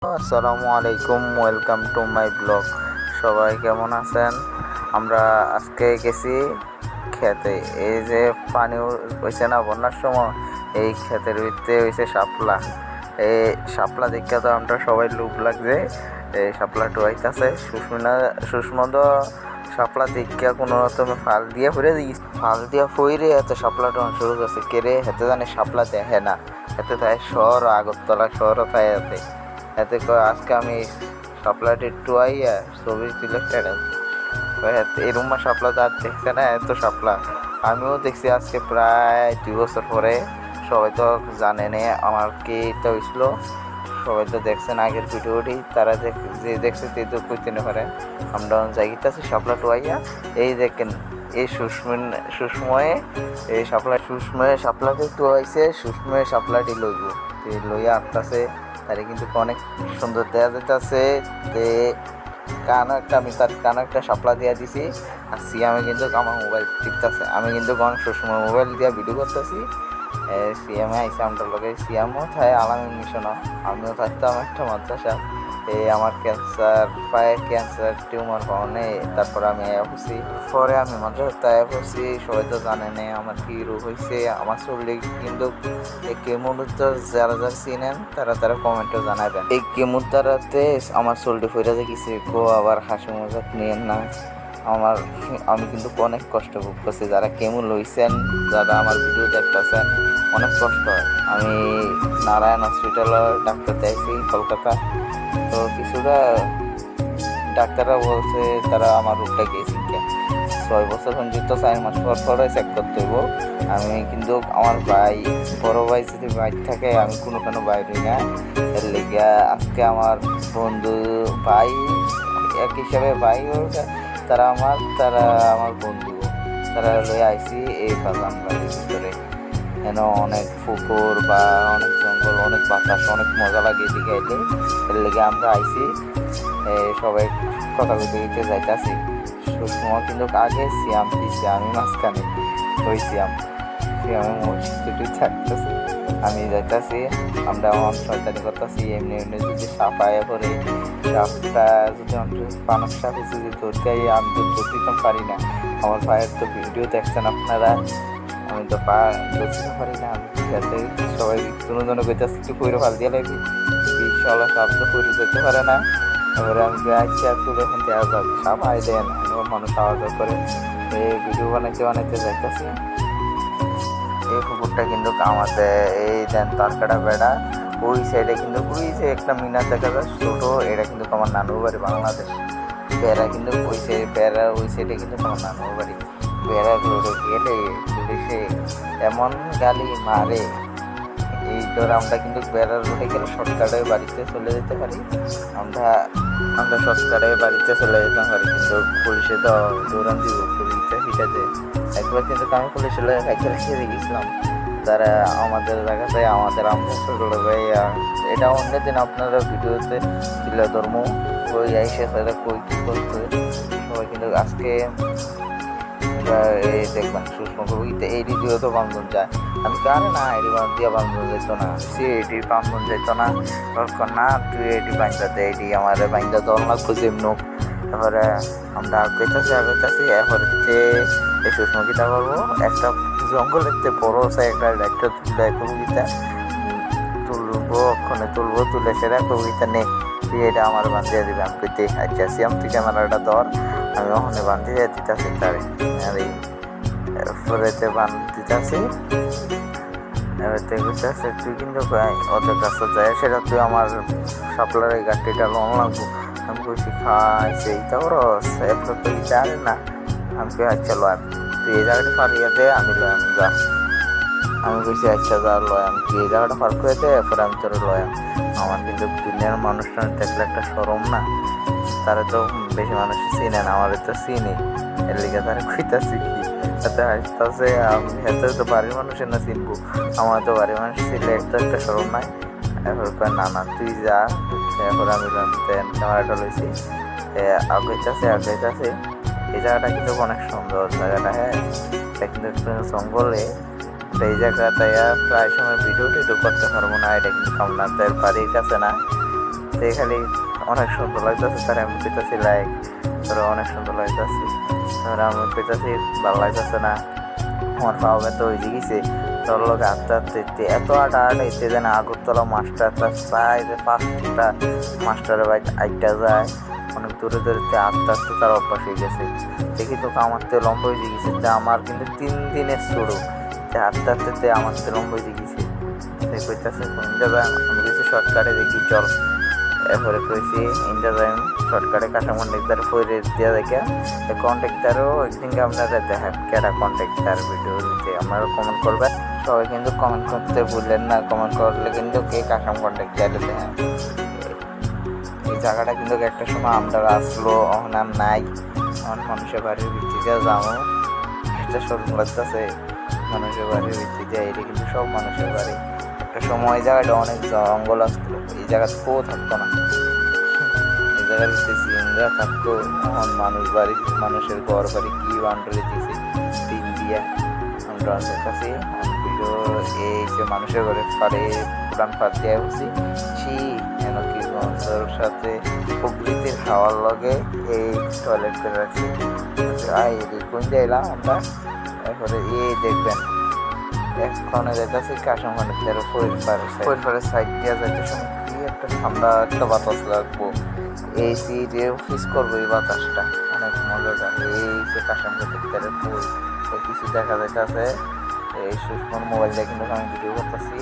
আসসালামু আলাইকুম, welcome to my blog. সবাই কেমন আছেন? আমরা আজকে গেছি খেতে। এই যে পানি হয়েছে না বন্যার সময়, এই ক্ষেতের ভিতরে হয়েছে শাপলা। এই শাপলা দেখে তো আমরা সবাই লোভ লাগছে। এই শাপলা টোয়াইতেছে সুস্মদ শাপলা দেখিয়া কোনো তুমি ফাল দিয়ে ফুরে দিই, ফাল দিয়া ফইরে এত শাপলা টোয়ান শুরু করছে। কেড়ে হেতে জানে শাপলা দেখে না, এতে তাই শহর আগরতলা শহরও তাই আছে। এতে আজকে আমি শাপলাটি টুয়াইয়া ছবি সিলেক্টেড এরুম্মা শাপলা তো আর দেখছে না, এত শাপলা আমিও দেখছি আজকে প্রায় 2 বছর পরে। সবাই তো জানে না আমার কি এটা হয়েছিল, সবাই তো দেখছেন আগের ভিডিওটি, তারা যে দেখছে তে তো কইতে না পারে। আমরা জায়গাতে শাপলা টুয়াইয়া এই দেখেন এই সুসময়ে এই সুসময়ে শাপলাটি টুয়াইছে, সুসময়ে শাপলাটি লইব লইয়া আসতেছে। তারে কিন্তু অনেক সুন্দর দেওয়া যেতেছে। তে আমি তার কানে একটা শাপলা দিয়া দিছি, আর সিয়ামে কিন্তু আমার মোবাইল টিপতেছে। আমি কিন্তু সময় মোবাইল দিয়া ভিডিও করতেছি। সিএমে আইসে আমার লগে, সিএমও থাকে আলামিন মিশনও, আমিও থাকতাম একটা মাদ্রাসা। আমার পায়ের ক্যান্সার টিউমার হওয়ানে তারপর আমি পড়ছি। পরে আমি মাদ্রাসায় পড়ছি। সবাই তো জানে না আমার কী রোগ হয়েছে। আমার শরীরে কিন্তু এই কেমোটা যারা যারা চিনেন তারা কমেন্টে জানাবেন। এই কেমোর দ্বারাতে আমার শরীরে ফিরে যে কিছু আবার হাসি মজাক নিয়েন না। আমি কিন্তু অনেক কষ্ট ভোগ করছি। যারা কেমন লইছেন, যারা আমার ভিডিও দেখতেছেন, অনেক কষ্ট হয়। আমি নারায়ণ হসপিটালের ডাক্তার দেখছি কলকাতা। তো কিছুটা ডাক্তাররা বলছে তারা আমার রোগটা গিয়েছে 6 বছর পর্যন্ত 4 মাস পরে চেক করতে হইব। আমি কিন্তু আমার বড় ভাই যদি বাইরে থাকে, আমি কোনো বাইরে না। এর লেগে আজকে আমার বন্ধু ভাই এক হিসাবে ভাই তারা আমার বন্ধু, তারা লয়ে আইসি এই বাগান বাড়ির ভিতরে। যেন অনেক পুকুর বা অনেক জঙ্গল, অনেক বাতাস, অনেক মজা লাগে এদিকে আইলে। এর লেগে আমরা আইসি সবাই কথা বলতে যাইতেছি। সুষমা কিন্তু আগে সিয়াম পিছিয়ে, আমি মাঝখানে ওই সিয়ামের মসজিদটি থাকতেছি, আমি যাইতেছি। আমরা আমার শয়তানি করতেছি। এমনি যদি সাপ আয়া পরে, সাপটা যদি আমরা পানক সাপ যদি ধরতে আমি তো ধরতে পারি না। আমার ভাইয়ের তো ভিডিও দেখছেন আপনারা, আমি তো ধরতে পারি না। যাতে সবাই দুজনে কইতেছে একটু পইরে ফাল দিয়ে লাগবি, বিশাল সাপ তো পইরে যেতে পারে না। এবারে আমি আইসা তুলে এখান থেকে আওয়াজ সাপ আই দেন, মানুষ আওয়াজ করে এই ভিডিও বানাইতে যাইতেছি। এই পুকুরটা কিন্তু আমাদের এই দেন তারকাটা বেড়া, ওই সাইডে কিন্তু ওই যে একটা মিনার দেখা যায় ছোট, এটা কিন্তু আমার নানুর বাড়ি বাংলাদেশ। বেড়া কিন্তু ওই সাইডে কিন্তু আমার নানুর বাড়ি। বেড়া রোডে গেলে পুলিশে এমন গালি মারে, এই ধর আমরা কিন্তু বেড়ার রোডে গেলে শর্টকাটে বাড়িতে চলে যেতে পারি। আমরা শর্টকাটে বাড়িতে চলে যেতে পারি, কিন্তু পুলিশে তো দৌড়ান দিব, পুলিশে হিটাতে। একবার কিন্তু আমি পুলিশের লোক রেখে গেছিলাম, তারা আমাদের জায়গাতে আমরা ছোট ভাই। এটা অন্য দিন আপনারা ভিডিওতে তুলে ধর্ম ওই আইসে তারা কই কী করছে সবাই। কিন্তু আজকে এই দেখবেন সুষমা এই রিডিও তো বান্ধন যায়। আমি কারে না এটি দিয়ে বান্ধন যেত না, সে এটি বান্ধন যেত না। না তুই এটি বান্ধতে, এটি আমার বান্ধা দল লাগবো যেমন। তারপরে আমরা আগাইতেছি এরপরে এই সুষমা গীতা করবো। একটা জঙ্গল দেখতে বড় একটা কবিতা তুলে সেটা কবিতা নেই, তুই এটা আমার বান্ধিয়ে দিবে। আমি কইতে আচ্ছা তুই ক্যামেরাটা ধর, আমি ওখানে বান্ধিয়ে দিতেছি তারে। আর এই ফোরেতে বান্ধিতেছি, এবারে কইতেছে তুই কিন্তু ওদের কাছে যায় সেটা তুই আমার সাপ্লার এই গাড়িটা লোন লাগবো। আমি কইছি খাইছে এইটা করস, এরপর তুই জানে না। আমি কই আচ্ছা লয়, তুই এই জায়গাটা পারিয়ে দে, আমি লয়াম যা। আমি কইছি আচ্ছা যা লয়াম, তুই এই জায়গাটা পার করে দে, এরপরে আমি তোর লয়াম। আমার কিন্তু দুনিয়ার মানুষটা দেখলে একটা শরম না, তারা তো বেশি মানুষ চিনে না, আমার তো চিনি। এর লিগে তারা কইতাছি কি এত হাসতেছে। আমি এত তো বাড়ির মানুষের না চিনবো, আমার তো বাড়ির মানুষ ছিলে তো একটা শরম নাই। এরপর না তুই যা। এরপরে আমি ক্যামেরাটা লইছি, আগাইতেছে। এই জায়গাটা কিন্তু অনেক সুন্দর জায়গাটা। হ্যাঁ, এটা কিন্তু একটু জঙ্গলে। এই জায়গাটায় প্রায় সময় ভিডিও টিডিও করতে পারবো না, এটা কিন্তু কামনাথের বাড়ির কাছে না। যে খালি অনেক সুন্দর লাগতেছে, তার আমি পেতেছি লাইক, তোরা অনেক সুন্দর লাগতেছে, তারপরে আমি পেতেছি ভালো লাগতেছে না, আমার পাও ব্যথা হয়ে গেছে। তোর লোক আটটা আটতে এত আটতে যেন আগরতলা মাস্টারটা চাই যে 5টা মাস্টারের বাড়ি আটটা যায়, অনেক দূরে দূরে আটতে আটতে তার অভ্যাস হয়ে গেছে। দেখি তো আমার তো লম্বা হয়ে গেছে, যে আমার কিন্তু 3 দিনের শুরু, যে আটতে আটতে আমার তো লম্বা হয়ে গেছে। সে কইতেছে ইন্দা যাই, আমি কিছু শর্টকাটে দেখি চল, এরপরে কইছি ইন্দা যাই শর্টকাটে কাঁচামন্ডিকদার ফইরে দিয়া দেখে কন্ট্যাক্টারও একদিনকে আপনারা দেখেন কেটা কন্ট্যাক্টার ভিডিও দিতে আপনারা কমেন্ট করবেন। সবাই কিন্তু কমেন্ট করতে ভুললেন না, কমেন্ট করলে কিন্তু কে কাঁচাম কন্ট্যাক্টারে দেখেন। এই জায়গাটা কিন্তু একটা সময় আমরা আসলো, এখন আর নাই, এখন মানুষের বাড়ির ভিত্তিতে যাবো, এটা শরম লাগতেছে মানুষের বাড়ির ভিত্তিতে, এটা কিন্তু সব মানুষের বাড়ি। একটা সময় এই জায়গাটা অনেক জঙ্গল আসতো, এই জায়গা কেউ থাকতো না, এই জায়গার ভিতরে জিনরা থাকতো, এখন মানুষ বাড়ি মানুষের ঘর বাড়ি কি বাউন্ডারি দিয়েছে টিন দিয়া। আমরা কাছে ভিডিও এই যে মানুষের ঘরে ফাড়ে পুরান ফাঁদ দিয়ে বসি ছি কেন কি বন্ধুর সাথে প্রকৃতির হাওয়ার লগে এই টয়লেট করে রাখছি। কোন যাইলাম আমরা, এরপরে এই দেখবেন এখানে যাইতেছি কাশামানের তেরো পরিবারের সাইড দিয়ে যাইতে সময় কি একটা ঠান্ডা একটা বাতাস লাগবো, এই সিটে ফিস করবো, এই বাতাসটা অনেক মজাদার। এই যে কাশামানের তেরো কিছু দেখা যাইতেছে, এই সুষমার মোবাইল দিয়ে কিন্তু আমি ভিডিও করতেছি।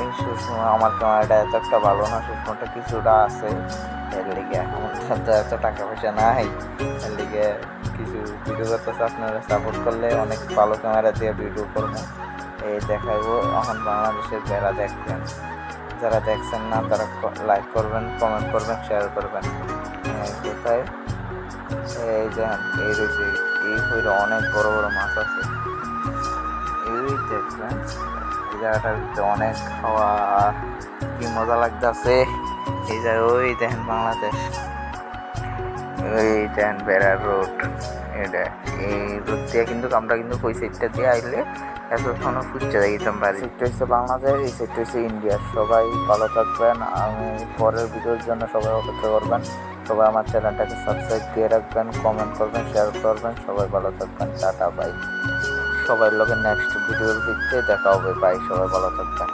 এই সুষমা আমার ক্যামেরাটা এত একটা ভালো না, সুষমাটা কিছুটা আছে, এর লিগে আমার তো এত টাকা পয়সা নাই, এর লিগে কিছু ভিডিও করতেছে। আপনারা সাপোর্ট করলে অনেক ভালো ক্যামেরা দিয়ে ভিডিও করবো, এই দেখাইবো। এখন বাংলাদেশের বেড়া দেখবেন, যারা দেখছেন না তারা লাইক করবেন, কমেন্ট করবেন, শেয়ার করবেন। কোথায় এই দেখেন এই রয়েছে, এই হইলে অনেক বড় বড় মাছ আছে, এই দেখবেন এই জায়গাটার ভিতরে অনেক খাওয়া, কি মজা লাগতেছে। এই জায়গায় ওই দেখেন বাংলাদেশ, এই দেখেন বেড়ার রোড, এটা এই রোড দিয়ে কিন্তু আমরা কিন্তু ওই সাইডটা দিয়ে আইলে এতক্ষণ ফুটছে দিতাম বাড়ি। সেটা হচ্ছে বাংলাদেশ, এই সাইডটা হচ্ছে ইন্ডিয়া। সবাই ভালো থাকবেন, আমি পরের ভিডিওর জন্য সবাই অপেক্ষা করবেন। সবাই আমার চ্যানেলটাকে সাবস্ক্রাইব দিয়ে রাখবেন, কমেন্ট করবেন, শেয়ার করবেন। সবাই ভালো থাকবেন, টাটা বাই। সবাই লোকের নেক্সট ভিডিওর ভিত্তিতে দেখা হবে, বাই। সবাই ভালো থাকবেন।